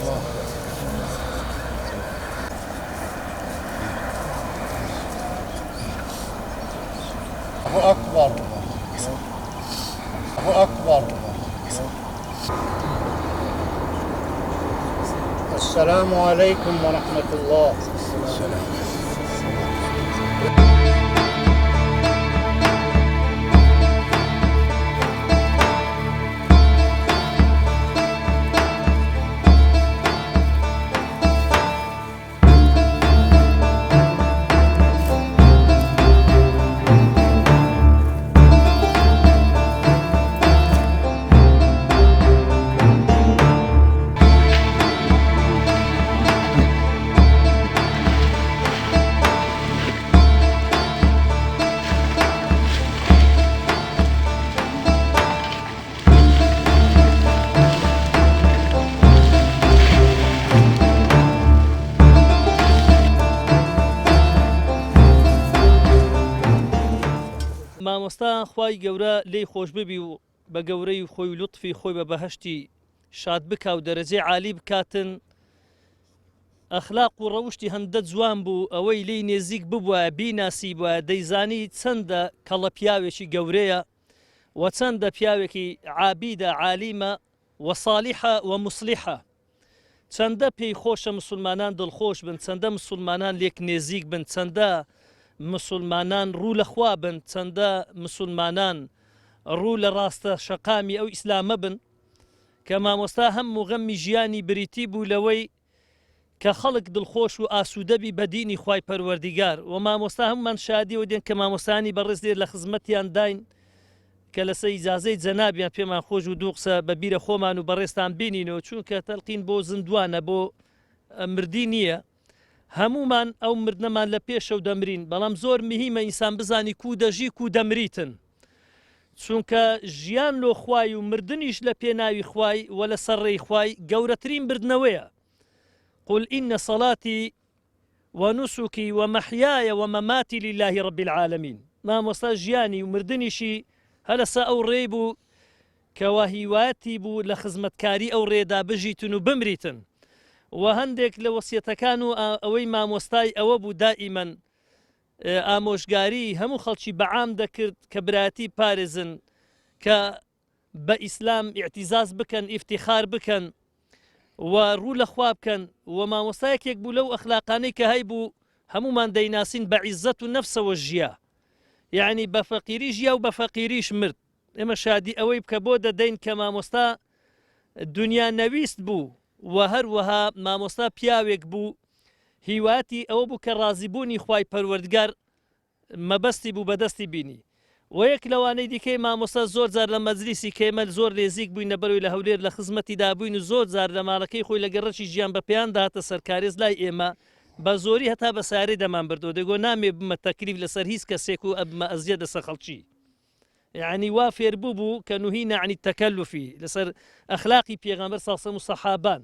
الله أكبر. الله أكبر. السلام عليكم ورحمة الله. مامۆستا خوای گەورە لێی خۆش ببی و بە گەورەی خۆی و لوتفی خۆی بە بەهەشتی شاد بکا و دەرەجەی عالی بکاتن. ئەخلاق و ڕەوشتی هەندە جوان بوو، ئەوەی لی نێزیک ببووە بیناسی بووە، دەیزانی چەندە کەڵە پیاوێکی گەورەیە و چەندە پیاوێکی عابیدە عالیمە و صالیحە و مسلیحە. چەندە پێی خۆشە مسلمانان دڵخۆش بن، چەندە مسلمانان لێک نێزیک بن، چەندە مسلمانان ڕوو لە خوا بن، چەندە مسلمانان ڕوو لە ڕاستە شەقامی ئەو ئیسلامە بن کە مامۆستا هەموو غەممی ژیانی بریتی بوو لەوەی کە خەڵک دڵخۆش و ئاسوودەبی بە دینی خوای پەروەردیگار. و مامۆستا هەمومان شادیەوە دێن کە مامۆستانی بەڕێز دێر لە خزمەتیان داین کە لەسەر ئیجازەی جەنابیان پێمان خۆش و دوو قسە بە بیرە خۆمان و بەڕێستان بینینەوە، چونکە تەلقین بۆ زیندوانە، بۆ مردی نییە. هەمومان ئەو مردنەمان لە پێشە و دەمرین، بەڵام زۆر مهمە ئینسان بزانی کو دەژی کو دەمریتن، چونکە ژیان لۆ خوای و مردنیش لە پێناوی خوای و لە سەرڕێی خوای گەورەترین بردنەوەیە. قل إن صلاتي ونسكي ومحياي ومماتي لله رب العالمين. مامۆستا ژیانی و مردنیشی هەلەسا ئەو ڕێ بوو کەوا هیواتی بوو لە خزمەتکاری ئەو ڕێدا بژیتن و بمریتن. و هەندێک لە وەسیەتەکان و ئەوەی مامۆستای ئەوە بوو دائیمەن ئامۆژگاری هەموو خەڵکی بەعام دەکرد کە براتی پارێزن، کە بە ئیسلام ئیعتیزاز بکەن، ئیفتیخار بکەن و ڕوو لە خوا بکەن. و مامۆستایەکێک بوو لەو ئەخلاقانەی کە هەی بوو هەمومان دەیناسین بە عیزەت و نەفسەوە ژیا، یعنی بە فەقیری ژیا و بە فەقیریش مرد. ئێمە شادی ئەوەی بکە بۆ دەدەین کە مامۆستا دنیا نەویست بوو و هەروەها مامۆستا پیاوێک بوو هیواتی ئەوە بوو کە ڕازیبوونی خوای پەروەردگار مەبەستی بوو بەدەستی بینی. و یەک لەوانەی دیکەی مامۆستا زۆر جار لە مەجلیسی کێمە زۆر نێزیک بووینە بەروی لە هەولێر لە خزمەتی دابووین و زۆر جار لە ماڵەکەی خۆی لە گەڕەکی ژیان بە پێیان داهاتە سەرکارێز لای ئێمە بە زۆری هەتا بە سارەی دەمان بردەوە، دەگۆ نامێ بمە تەکلیف لەسەر هیچ کەسێک و ئەبمە ئەزیە دەسە خەڵکی، یعنی وا فێر بوو کە نوهینە عن التەکەلوفی لەسەر ئەخلاقی پێغەمبەر صلی الله علیه و سەحابان،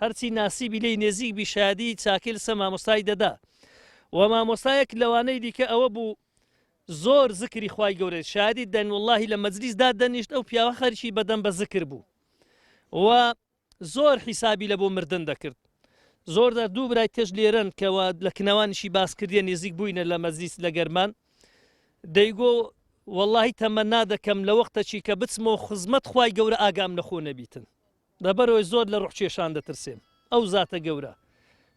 هەرچی ناسیبی لێی نێزیک بی شادی چاکێ لەسەر مامۆستای دەدا. و مامۆستایەک لەوانەی دیکە ئەوە بوو زۆر زکری خوای گەورە شادی دەن، واللهی لە مەجلیسدا دەنیشت ئەو پیاوە خەریکی بەدەم بە زکر بوو و زۆر حیسابی لە بۆ مردن دەکرد. زۆر دە دوو برای تێژ لێرن کەەوە لە کنەوانیشی باسکردیە نێزیک بووینە لە مەجلیس لە گەرمان، دەیگۆ واللهی تەمەنا دەکەم لە وەختەچی کە بچمەوە خزمەت خوای گەورە ئاگام لەخۆ نەبیتن، لەبەرەوەی زۆر لە ڕوحکێشان دەترسێم. ئەو زاتە گەورە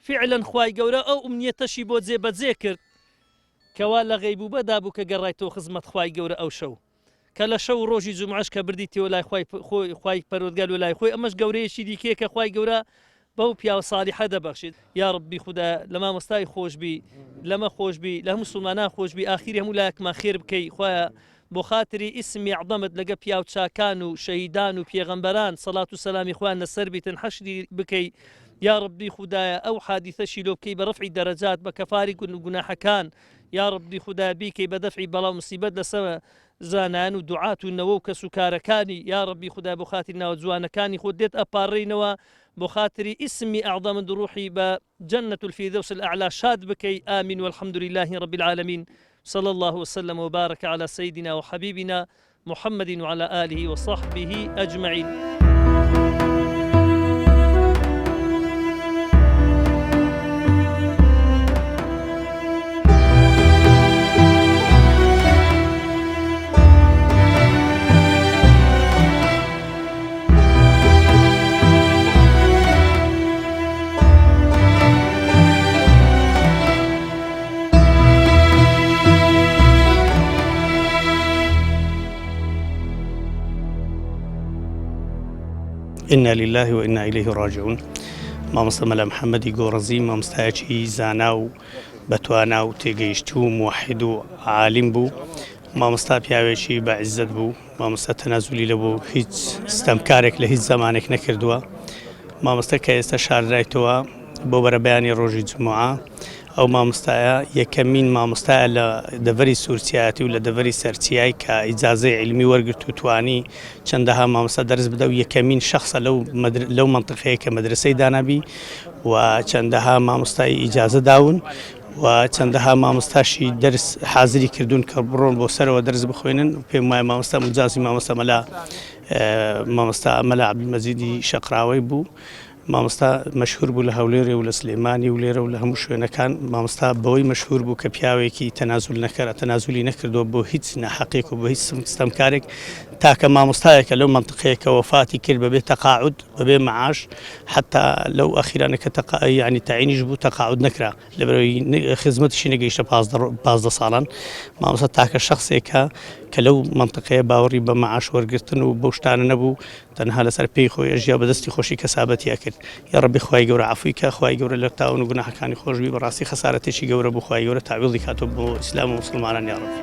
فعلا خوای گەورە ئەو ئومنیەتەشی بۆ جێبەجێ کرد کەوا لە غەیبوبەدا بوو کە گەڕایتەوە خزمەت خوای گەورە ئەو شەو کە لە شەو ڕۆژی جومعەش کە بردیتەوە لای خوای پەروەردگار و لای خۆی. ئەمەش گەورەیەکی دیکەیە کە خوای گەورە بەو پیاوە سالیحە دەبەخشێت. یا ڕبی خوددا لە مامۆستای خۆشبی، لەمە خۆشبی، لە هەموو مسلمانان خۆشبی، ئاخیری هەموو لایەکمان خێر بکەی. خوایە بۆ خاتری ئیسمی عەظەمت لەگە پیاو چاکان و شەهیدان و پێغەمبەران سەڵات و سەلامی خوان لەسەر بیتن حەشری بکەی. یا ڕبی خوددایە ئەو حادیثەشی لۆ بکەی بە ڕەفعی دەرەجات بە کەفاری گوناحەکان. یا ڕبی خوددا بیکەی بە دەفعی بەڵاو مصیبەت لەسەر زانان و دوعات و نەوە و کەس و کارەکانی. یا ڕبی خوددا بۆ خاتری ناوە جوانەکانی خۆت دێت ئەپارڕینەوە بۆ خاتری ئیسمی ئەعظەم دروحی بە جەنەت الفیردەوس الأعلا شاد بکەی. آمین والحمد لله رب العالمين. صلى الله وسلم وبارك على سيدنا وحبيبنا محمد وعلى آله وصحبه أجمعين. إنا لله وإنا إليه راجعون. مامۆستا مەلا محەممەدی گۆڕەزی مامۆستایەکی زانا و بەتوانا و تێگەیشت و موحید و عالیم بوو. مامۆستا پیاوێکی بەعیزت بوو. مامۆستا تەنازولی لە بوو هیچ ستەمکارێک لە هیچ زەمانێک نەکردووە. مامۆستا کە ئێستا شاردرایتەوە بۆ بەرەبەیانی ڕۆژی جمعە، ئەو مامۆستایە یەکەمین مامۆستایە لە دەڤەری سوورسیاتی و لە دەڤەری سەرچیایی کە ئیجازەی علمی وەرگرت و توانی چەندەها مامۆستا دەرس بدە و یەکەمین شەخصە لەو منطقەیە کە مەدرسەی دانابی و چەندەها مامۆستای ئیجازە داون و چەندەها مامۆستاشی دەرس حازری کردوون کە بڕۆن بۆ سەرەوە دەرس بخوێنن. پێم وایە مامۆستا مجازی مامۆستا مەلا عەبدولمەجیدی شەقراوی بوو. مامۆستا مەشهور بوو لە هەولێرێ و لە سلێمانی و لێرە و لە هەموو شوێنەکان. مامۆستا بەوەی مەشهور بوو کە پیاوێکی تەنازولی نەکردەوە بۆ هیچ ناحەقێک و بۆ هیچ ستەمکارێک، تاکە مامۆستایەکە لەو منطقەیە کە وەفاتی کرد بەبێ تەقاعود بەبێ معاش، حتا لەو ئەخیرانە کە یعنی تەعینیش بوو تەقاعود نەکرا لەبەرەوەی خزمەتیشی نەگەیشتە 15 ساڵان. مامۆستا تاکە شەخصێکە کە لەو منطقەیە باوەڕی بە معاش وەرگرتن و بەو شتانە نەبوو، تەنها لەسەر پێی خۆی ئەژیا بەدەستی خۆشی کەسابەتیا کرد. یا ڕەبی خوای گەورە عەفوی کە، خوای گەورە لە تاون و گوناحەکانی خۆشبی، بەڕاستی خەسارەتێکی گەورە بوو. خوای گەورە تاویڵی کاتۆ بۆ ئیسلام و موسڵمانان یا ڕەب.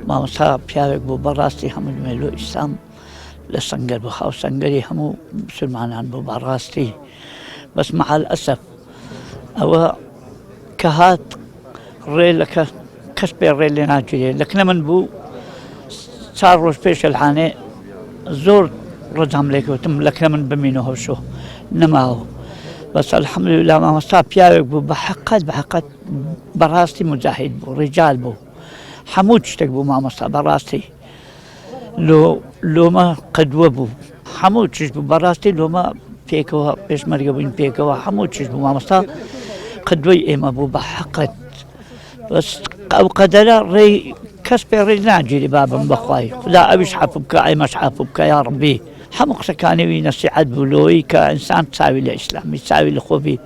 مامۆستا پیاوێک بوو بەڕاستی هەموو مێلۆ ئیسلام لە سەنگەر بوو، خاو سەنگەری هەموو مسلمانان بوو بەڕاستی. بەس مەعەل ئەسەف ئەوە کە هات ڕێ لە کەس پێ ڕێ لێ ناگیرێ. لەکنە من بوو 4 ڕۆژ پێش ئەلحانێ زۆر ڕەجام لێ کەوتم لەکنە من بمینەوە شۆ نەماوە. بەس ئەلحەمدوللا مامۆستا پیاوێک بوو بە حەقەت بەڕاستی مجاهید بوو، ڕیجال بوو، هەموو شتێک بوو مامۆستا بەڕاستی. لۆمە قەدوە بوو، هەموو چیش بوو بەڕاستی. لۆمە پێکەوە پێشمەرگە بووین پێکەوە، هەموو چیش بوو. مامۆستا قەدوەی ئێمە بوو بە حەقەت. بەس ئەو قەدەرە ڕێی کەس پێ ڕێ ناگیری بابم بەخوای خدا ئەویش عەفو بکە ئەمەش عەفو بکە یا ڕەبی. هەموو قسەکانی وی نەسیحەت بوو لەوەی کە ئینسان چاوی لە ئیسلامی، چاوی لە خۆبی،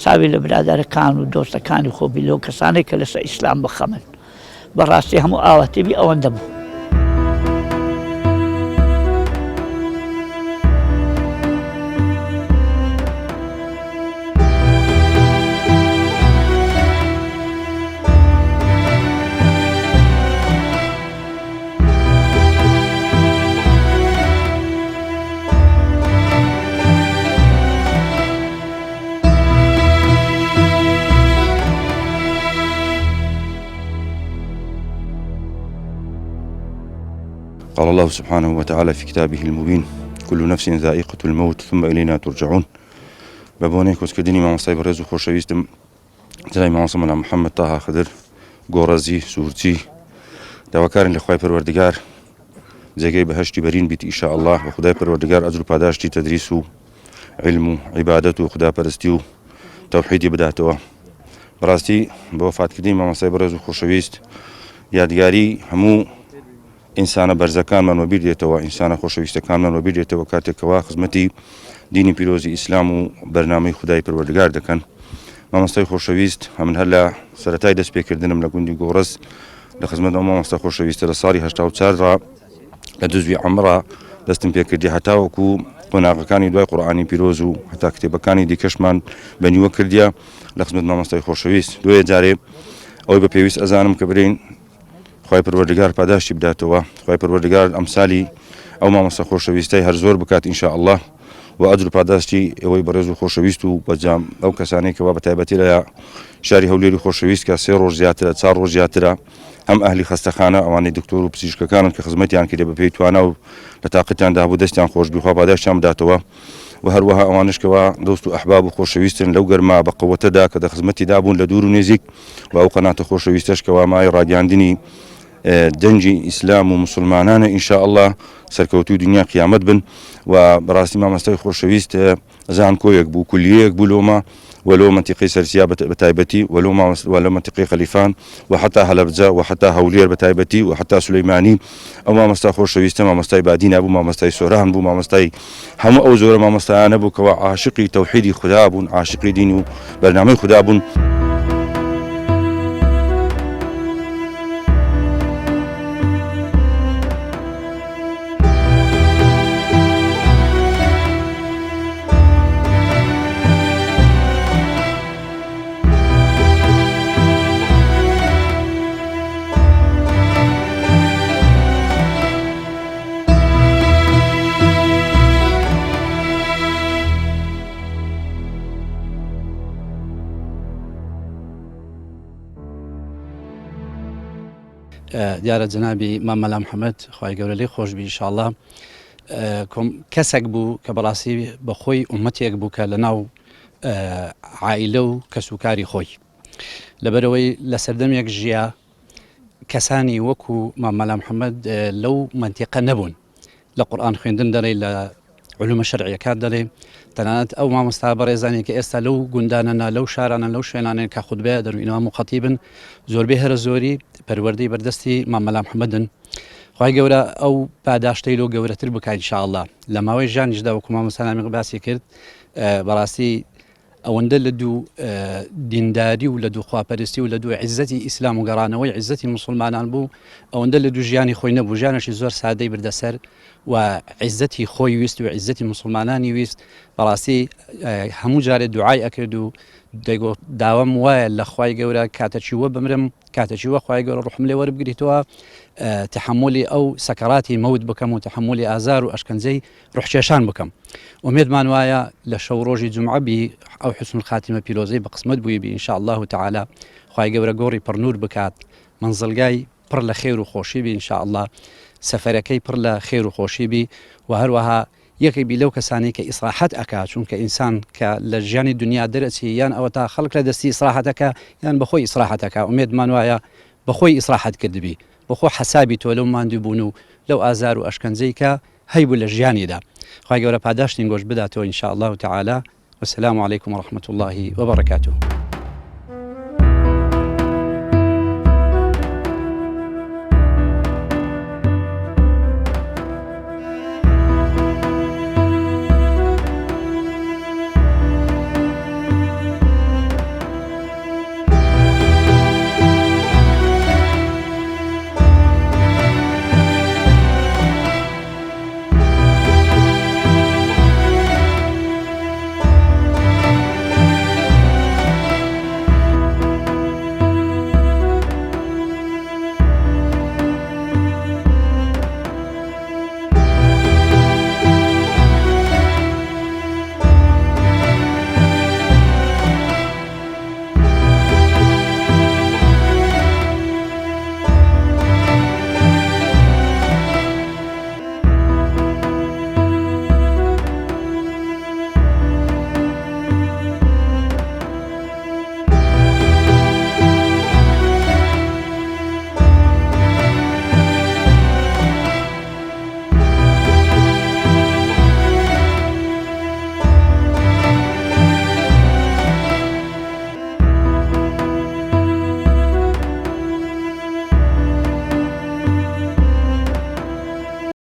چاوی لە برادەرەکان و دۆستەکانی خۆبی، لەو کەسانێک کە لەسەر ئیسلام بخەمن. بەڕاستی هەموو ئاواتێبی ئەوەندە بوو. قال الله سبحانه وتعالى في كتابه المبين كل نفس ذائقة الموت ثم إلينا ترجعون. بەبوونەی کۆچکردنی مامۆستای بەڕێز و خۆشەویستم جلای مامۆستا مەلا محەممەد تاها خدر گۆڕەزی سوورچی، داواکارن لە خوای پەروەردگار جێگەی بەهەشتی بەرین بیت ئیشاء الله، بە خودای پەروەردگار ئەجر و پاداشتی تەدریس و علم و عیبادەت و خوداپەرستی و تەوحیدی بداتەوە. بەڕاستی بە وەفاتکردنی مامۆستای بەڕێز و خۆشەویست یادگاری هەموو ئینسانە بەرزەکانمان وەبیر دێتەوە، ئینسانە خۆشەویستەکانمان وەبیر دێتەوە کاتێکەوە خزمەتی دینی پیرۆزی ئیسلام و بەرنامەی خودای پەروەردگار دەکەن. مامۆستای خۆشەویست هەمن هەر لە سەرەتای دەستپێکردنم لە گوندی گۆڕەز لە خزمەت ئەو مامۆستا خۆشەویستە لە ساڵی 84 لە دوزوی عەمرا دەستم پێکردی، هەتاوەکو قۆناغەکانی دوای قورئانی پیرۆز و هەتا کتێبەکانی دیکەشمان بەنیوە کردیە لە خزمەت مامۆستای خۆشەویست. دوێ جارێ ئەوەی بە پێویست ئەزانم کە برین خوای پەروەردگار پاداشتی بداتەوە، خوای پەروەردگار ئەمسالی ئەو مامۆستا خۆشەویستەی هەر زۆر بکات ئینشاء الله و ئەجر و پاداشتی ئەوەی بەڕێز و خۆشەویست و بەجام ئەو کەسانەی کەوا بەتایبەتی لە شاری هەولێری خۆشەویست کە 3 ڕۆژ زیاترە 4 ڕۆژ زیاترە، هەم ئەهلی خەستەخانە ئەوانەی دکتۆر و پزیشکەکانن کە خزمەتیان کردێ بە پێی توانە و لە تاقەتیان دابوو دەستیان خۆشبی خوا پاداشتیان بداتەوە، و هەروەها ئەوانشکەوە دۆست و ئەحباب و خۆشەویستن لەو گەرما بە قووەتەدا کە دە خزمەتی دابوون لە دوور و نێزیک، و ئەو قەناتە خۆشەویستەشکەوە مای ڕاگەاندنی دەنجی ئیسلام و مسلمانانە ئینشاء الله سەرکەوتوی دنیا قیامەت بن و بەڕاستی مامۆستای خۆشەویست زانکۆیەک بوو کولیەیەک بوو لۆمە ولو منطقي سرسيا بتايبتي ولو منطقي خليفان وحتى هلبجة وحتى هولير بتايبتي وحتى سليماني او ما مستا خۆشەویستە مامۆستای بادینە بوو مامۆستای سۆران بوو مامۆستای هەموو ئەو زۆرە مامۆستایانە بوو کەوا عاشقی تەوحیدی خوددا بوون عاشقی دین و بەرنامەی خوددا بوون. دیارە جنابی مامەلا محەممەد خی گەورە لێ خۆش بی ئینشاءالله کەسێک بوو کە بەڕاستی بەخۆی ئومەتێک بوو کە لە ناو عائیلە و کەسوکاری خۆی لەبەرەوەی لە سەردەمێک ژیا کەسانی وەکو مامەلا محەممەد لەو منتیقە نەبوون لە قورئان خوێندن دەڵێ لە علومە شەرعیەکات دەڵێ تەنانەت ئەو مامۆستا بەڕێزانی کە ئێستا لەو گوندانەنا لەو شارانە لەو شوێنانێن کە خوتبە دەروینەوە و خەتیبن زۆربەی هەرە زۆری پەروەردەی بەردەستی مامەلا محەممەدن خی گەورە ئەو پاداشتەی لۆ گەورەتر بکات ئینشاءالله لە ماوەی ژانیشدا وەکو مامۆستانامی باسی کرد بەڕاستی ئەوەندە لە دوو دینداری و لە دوو خواپەرستی و لە دوو عیزەتی ئیسلام و گەڕانەوەی عیزەتی مسلمانان بوو ئەوەندە لە دوو ژیانی خۆی نەبوو ژیانەشی زۆر سادەی بردەسەر و عیزەتی خۆی ویست و عیزەتی مسلمانانی ویست بەڕاستی هەموو جارێ دوعای ئەکرد و داوام وایە لە خوای گەورە کاتەچی وە بمرم کاتەچی وە خوای گەورە ڕحم لێ وەربگریتەوە تحملی ئەو سەکەراتی مەوت بکەم و تحملی ئازار و ئەشکەنجەی ڕحکێشان بکەم ئومێدمان وایە لە شەو ڕۆژی جومعەبی ئەو حسن الخاتمە پیرۆزەی بە قسمت بووی بی ئینشاء الله تعالی خوای گەورە گۆڕی پڕنور بکات منزڵگای پڕ لە خێر و خۆشی بی ئینشاء الله سەفەرەکەی پڕ لە خێر و خۆشی بی و هەروەها یەکێک بی لەو کەسانی کە ئیسراحەت ئەکات چونکە ئینسان کە لە ژیانی دنیا دەرەچی یان ئەوە تا خەڵک لە دەستی ئیسراحەتەکە یان بەخۆی ئیسراحەتەکە ئومێدمان وایە بەخۆی ئیسراحەت کردبی بەخۆ حەسابی تۆ لەو ماندوو بوون و لەو ئازار و ئەشکەنجەی کە هەیبوو لە ژیانیدا خی گەورە پاداشتین گۆش بداتەوە ئینشاء الله تعالی والسلام عليكم ورحمة الله وبركاته.